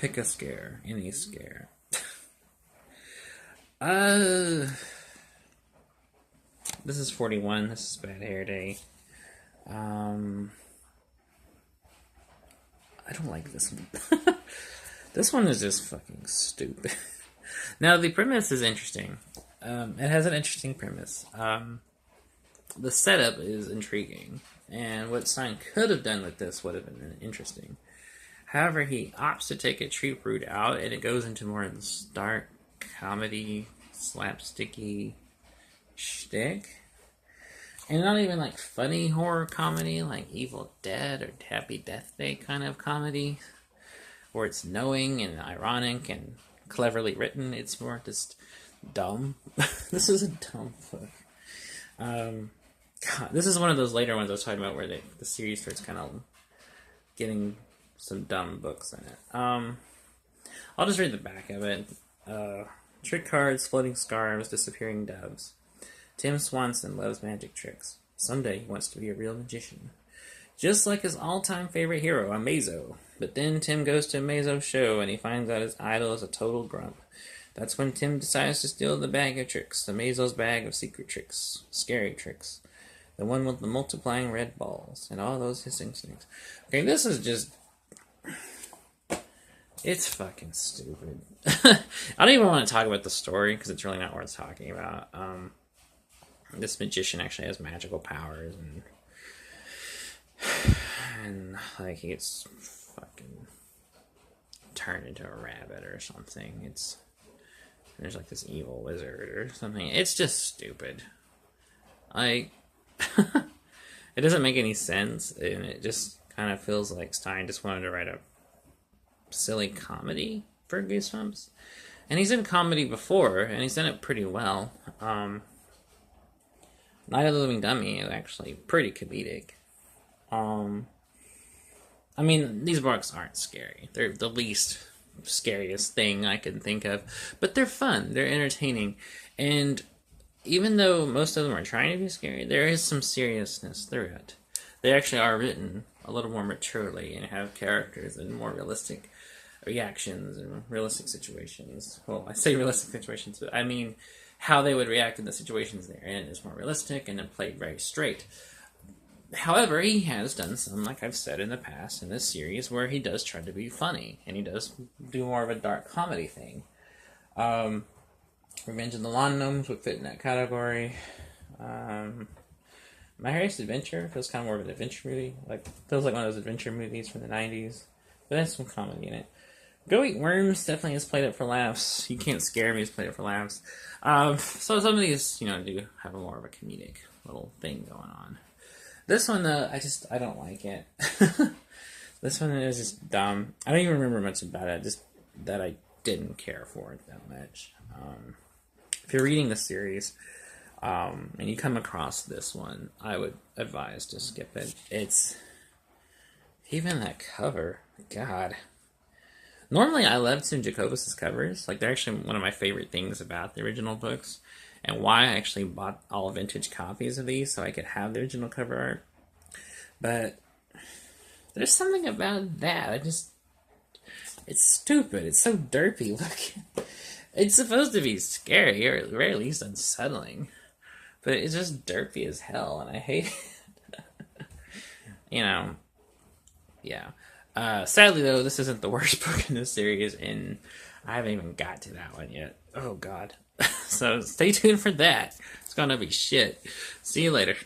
Pick a scare. Any scare. This is 41. This is Bad Hair Day. I don't like this one. This one is just fucking stupid. Now, the premise is interesting. It has an interesting premise. The setup is intriguing. And what Stein could have done with this would have been interesting. However, he opts to take a true route out, and it goes into more of the stark comedy, slapsticky shtick. And not even like funny horror comedy, like Evil Dead or Happy Death Day kind of comedy, where it's knowing and ironic and cleverly written. It's more just dumb. This is a dumb book. God, this is one of those later ones I was talking about where the series starts kind of getting some dumb books in it. I'll just read the back of it. Trick cards, floating scarves, disappearing doves. Tim Swanson loves magic tricks. Someday he wants to be a real magician. Just like his all-time favorite hero, Amazo. But then Tim goes to Amazo's show and he finds out his idol is a total grump. That's when Tim decides to steal the bag of tricks. Amazo's bag of secret tricks. Scary tricks. The one with the multiplying red balls. And all those hissing snakes. Okay, this is just... It's fucking stupid. I don't even want to talk about the story because it's really not worth talking about. This magician actually has magical powers and like he gets fucking turned into a rabbit or something. There's like this evil wizard or something. It's just stupid. Like it doesn't make any sense, and it just kind of feels like Stein just wanted to write a silly comedy for Goosebumps. And he's done comedy before, and he's done it pretty well. Night of the Living Dummy is actually pretty comedic. I mean, these books aren't scary. They're the least scariest thing I can think of. But they're fun. They're entertaining. And even though most of them are trying to be scary, there is some seriousness through it. They actually are written a little more maturely and have characters and more realistic reactions and realistic situations. Well, I say realistic situations, but I mean how they would react in the situations they're in is more realistic and then played very straight. However, he has done some, like I've said in the past in this series, where he does try to be funny, and he does do more of a dark comedy thing. Revenge of the Lawn Gnomes would fit in that category. My Harry's Adventure feels kind of more of an adventure movie. Like, feels like one of those adventure movies from the 90s. But there's some comedy in it. Go Eat Worms definitely has played it for laughs. You Can't Scare Me has played it for laughs. So some of these, do have more of a comedic little thing going on. This one, I don't like it. This one is just dumb. I don't even remember much about it, just that I didn't care for it that much. If you're reading the series, and you come across this one, I would advise to skip it. It's... Even that cover, God... Normally, I love Tim Jacobus' covers. Like, they're actually one of my favorite things about the original books. And why I actually bought all vintage copies of these so I could have the original cover art. But there's something about that. It's stupid. It's so derpy looking. It's supposed to be scary, or at the very least unsettling. But it's just derpy as hell, and I hate it. Yeah. Sadly, though, this isn't the worst book in this series, and I haven't even got to that one yet. Oh, God. So stay tuned for that. It's gonna be shit. See you later.